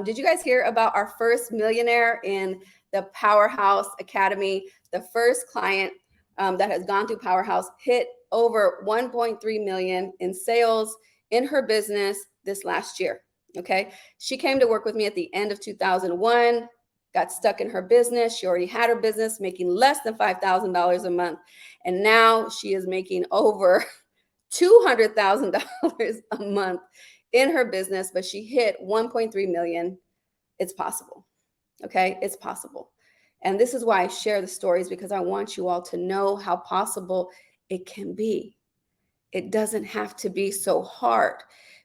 Did you guys hear about our first millionaire in the Powerhouse Academy? The first client that has gone through Powerhouse hit over 1.3 million in sales in her business this last year. Okay. She came to work with me at the end of 2001, got stuck in her business. She already had her business making less than $5,000 a month. And now she is making over $200,000 a month in her business, but she hit 1.3 million. It's possible. Okay. It's possible. And this is why I share the stories, because I want you all to know how possible it can be. It doesn't have to be so hard.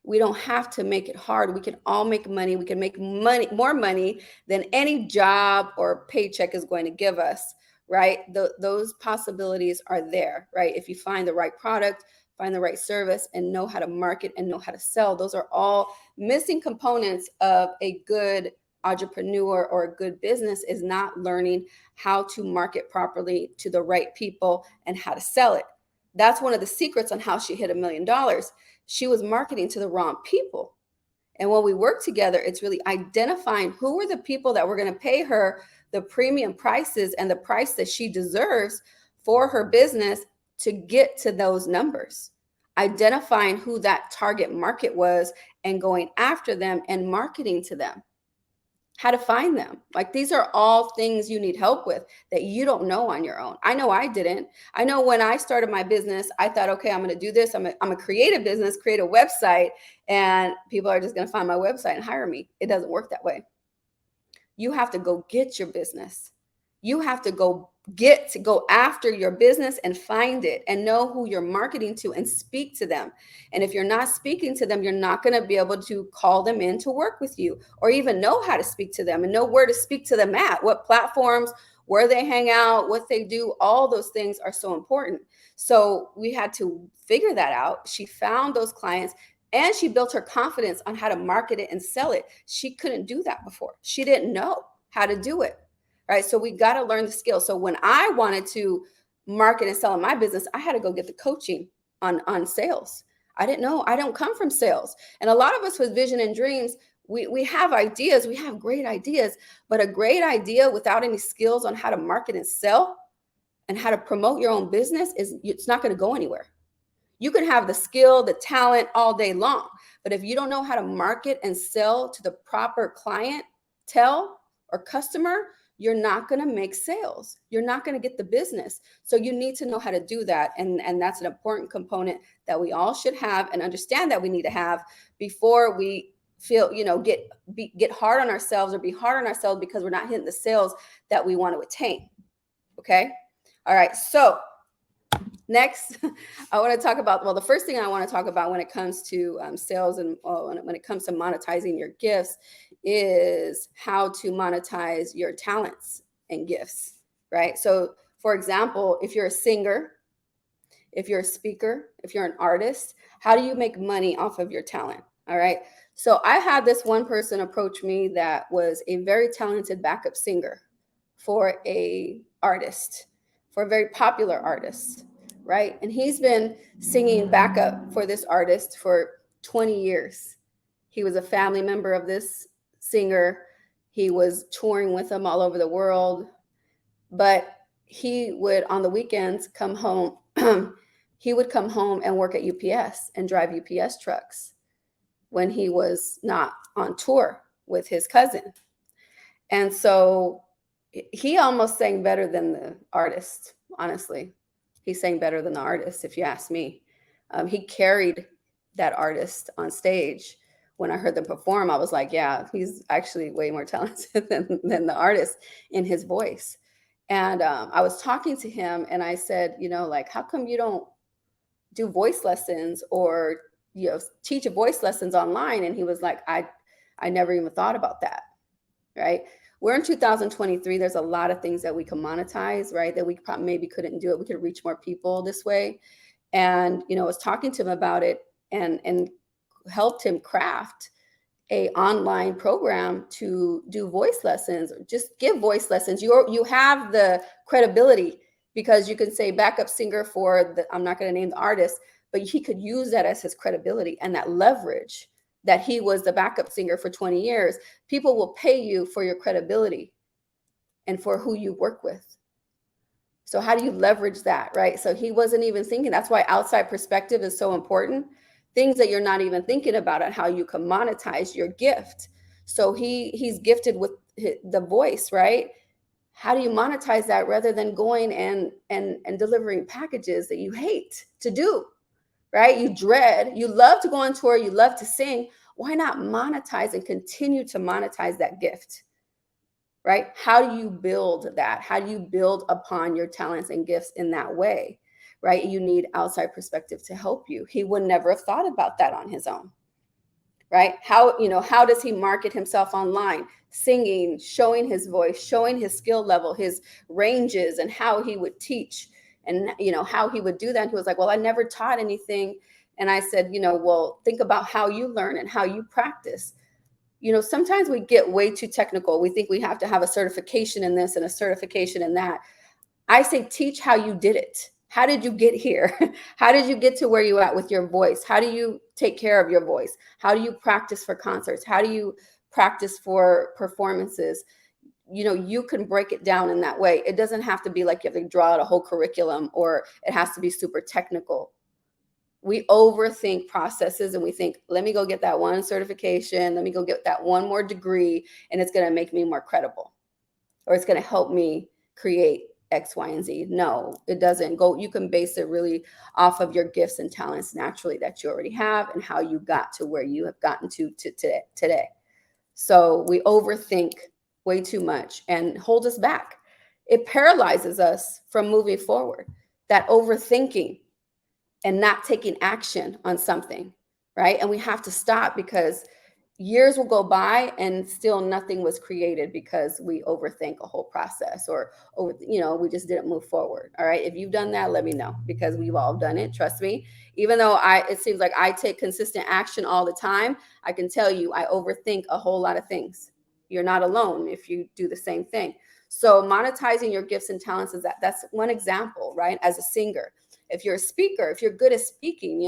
We don't have to make it hard. We can all make money. We can make money, more money than any job or paycheck is going to give us, right? Those possibilities are there, right? If you find the right product, find the right service, and know how to market and know how to sell. Those are all missing components of a good entrepreneur or a good business, is not learning how to market properly to the right people and how to sell it. That's one of the secrets on how she hit $1 million. She was marketing to the wrong people. And when we work together, it's really identifying who are the people that were going to pay her the premium prices and the price that she deserves for her business to get to those numbers. Identifying who that target market was and going after them and marketing to them. How to find them. Like, these are all things you need help with that you don't know on your own. I know I didn't. I know when I started my business, I thought, okay, I'm going to do this. I'm going to create a business, create a website, and people are just going to find my website and hire me. It doesn't work that way. You have to go get your business. You have to go after your business and find it and know who you're marketing to and speak to them. And if you're not speaking to them, you're not going to be able to call them in to work with you, or even know how to speak to them and know where to speak to them at, what platforms, where they hang out, what they do. All those things are so important. So we had to figure that out. She found those clients and she built her confidence on how to market it and sell it. She couldn't do that before. She didn't know how to do it. Right. So we got to learn the skill. So when I wanted to market and sell in my business, I had to go get the coaching on sales. I didn't know. I don't come from sales. And a lot of us with vision and dreams, we have ideas. We have great ideas, but a great idea without any skills on how to market and sell and how to promote your own business it's not going to go anywhere. You can have the skill, the talent all day long, but if you don't know how to market and sell to the proper clientele or customer, you're not going to make sales. You're not going to get the business. So you need to know how to do that. And that's an important component that we all should have and understand that we need to have before we feel, get hard on ourselves or be hard on ourselves because we're not hitting the sales that we want to attain. Okay. All right. So next, I want to talk about, the first thing I want to talk about when it comes to sales and when it comes to monetizing your gifts is how to monetize your talents and gifts, right? So, for example, if you're a singer, if you're a speaker, if you're an artist, how do you make money off of your talent? All right. So I had this one person approach me that was a very talented backup singer for a very popular artist. Right. And he's been singing backup for this artist for 20 years. He was a family member of this singer. He was touring with them all over the world. But he would, on the weekends, come home. He would come home and work at UPS and drive UPS trucks when he was not on tour with his cousin. And so he almost sang better than the artist, honestly. He sang better than the artist, if you ask me. He carried that artist on stage. When I heard them perform, I was like, yeah, he's actually way more talented than the artist in his voice. And I was talking to him and I said, how come you don't do voice lessons or, teach voice lessons online? And he was like, I never even thought about that. Right. We're in 2023. There's a lot of things that we can monetize, right? That we probably maybe couldn't do it. We could reach more people this way. And, I was talking to him about it and helped him craft a online program to do voice lessons, or just give voice lessons. You have the credibility because you can say backup singer for I'm not going to name the artist, but he could use that as his credibility and that leverage that he was the backup singer for 20 years. People will pay you for your credibility and for who you work with. So how do you leverage that, right? So he wasn't even thinking. That's why outside perspective is so important. Things that you're not even thinking about and how you can monetize your gift. So he's gifted with the voice, right? How do you monetize that rather than going and delivering packages that you hate to do, right? You dread, you love to go on tour, you love to sing. Why not monetize and continue to monetize that gift? Right? How do you build that? How do you build upon your talents and gifts in that way? Right? You need outside perspective to help you. He would never have thought about that on his own. Right? How does he market himself online? Singing, showing his voice, showing his skill level, his ranges, and how he would teach, and how he would do that. And he was like, well, I never taught anything. And I said, well, think about how you learn and how you practice. Sometimes we get way too technical. We think we have to have a certification in this and a certification in that. I say, teach how you did it. How did you get here? How did you get to where you at with your voice? How do you take care of your voice? How do you practice for concerts? How do you practice for performances? You can break it down in that way. It doesn't have to be like you have to draw out a whole curriculum, or it has to be super technical. We overthink processes and we think, let me go get that one certification, let me go get that one more degree, and it's going to make me more credible, or it's going to help me create X, Y, and Z. No, it doesn't go. You can base it really off of your gifts and talents naturally that you already have and how you got to where you have gotten to today. So we overthink way too much and hold us back. It paralyzes us from moving forward. That overthinking and not taking action on something, right? And we have to stop, because years will go by and still nothing was created because we overthink a whole process, or we just didn't move forward. All right, if you've done that, let me know, because we've all done it. Trust me. Even though it seems like I take consistent action all the time, I can tell you I overthink a whole lot of things. You're not alone if you do the same thing. So monetizing your gifts and talents that's one example, right? As a singer, if you're a speaker, if you're good at speaking,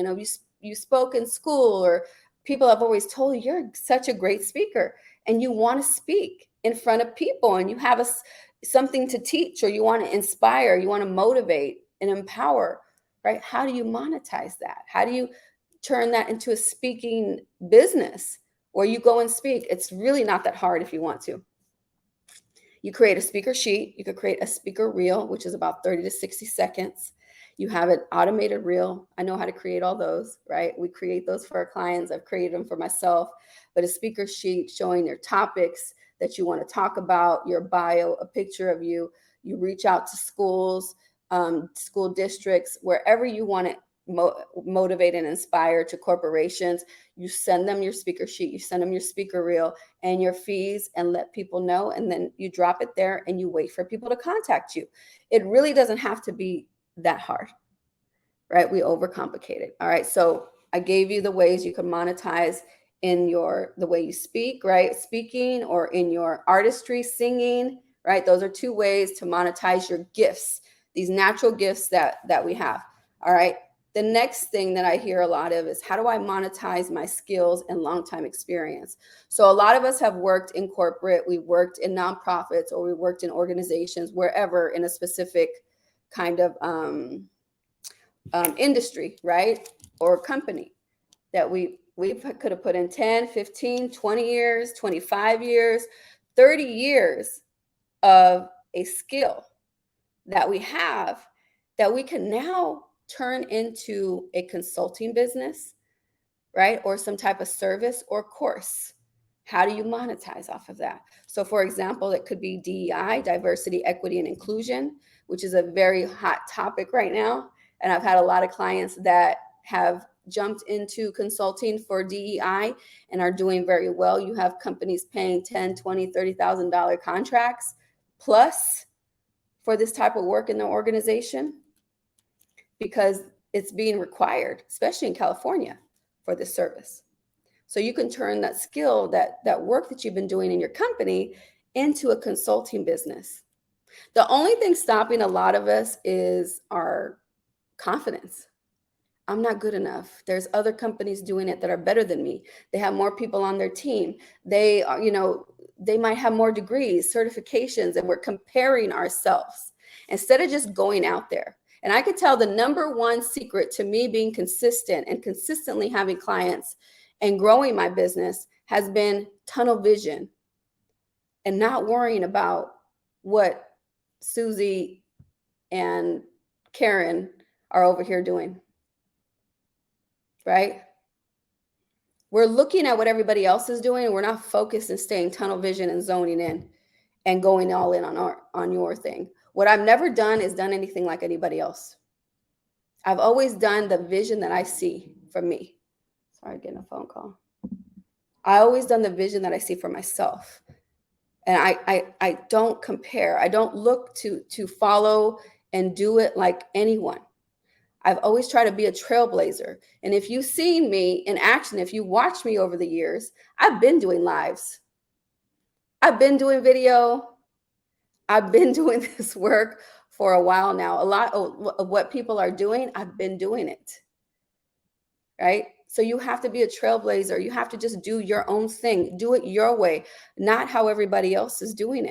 you spoke in school, or people have always told you you're such a great speaker, and you want to speak in front of people, and you have something to teach, or you want to inspire, you want to motivate and empower, right? How do you monetize that? How do you turn that into a speaking business where you go and speak? It's really not that hard if you want to. You create a speaker sheet. You could create a speaker reel, which is about 30 to 60 seconds. You have an automated reel. I know how to create all those, right? We create those for our clients. I've created them for myself. But a speaker sheet showing your topics that you want to talk about, your bio, a picture of you. You reach out to schools, school districts, wherever you want to motivate and inspire, to corporations. You send them your speaker sheet, you send them your speaker reel and your fees, and let people know. And then you drop it there and you wait for people to contact you. It really doesn't have to be that hard, right? We overcomplicate it. All right. So I gave you the ways you can monetize in the way you speak, right? Speaking, or in your artistry, singing, right? Those are two ways to monetize your gifts, these natural gifts that we have. All right. The next thing that I hear a lot of is, how do I monetize my skills and long-time experience? So a lot of us have worked in corporate, we worked in nonprofits, or we worked in organizations, wherever, in a specific kind of industry, right? Or company that we could have put in 10, 15, 20 years, 25 years, 30 years of a skill that we have, that we can now turn into a consulting business, right? Or some type of service or course. How do you monetize off of that? So for example, it could be DEI, diversity, equity, and inclusion, which is a very hot topic right now. And I've had a lot of clients that have jumped into consulting for DEI and are doing very well. You have companies paying $10,000, $20,000, $30,000 contracts plus for this type of work in their organization, because it's being required, especially in California, for this service. So you can turn that skill, that work that you've been doing in your company, into a consulting business. The only thing stopping a lot of us is our confidence. I'm not good enough. There's other companies doing it that are better than me. They have more people on their team. They are, they might have more degrees, certifications, and we're comparing ourselves instead of just going out there. And I could tell the number one secret to me being consistent and consistently having clients and growing my business has been tunnel vision and not worrying about what Susie and Karen are over here doing, right? We're looking at what everybody else is doing, and we're not focused and staying tunnel vision and zoning in and going all in on your thing. What I've never done is done anything like anybody else. I've always done the vision that I see for me. Sorry, getting a phone call. I always done the vision that I see for myself. And I don't compare. I don't look to follow and do it like anyone. I've always tried to be a trailblazer. And if you've seen me in action, if you watch me over the years, I've been doing lives. I've been doing video. I've been doing this work for a while now. A lot of what people are doing, I've been doing it. Right? So you have to be a trailblazer. You have to just do your own thing. Do it your way, not how everybody else is doing it.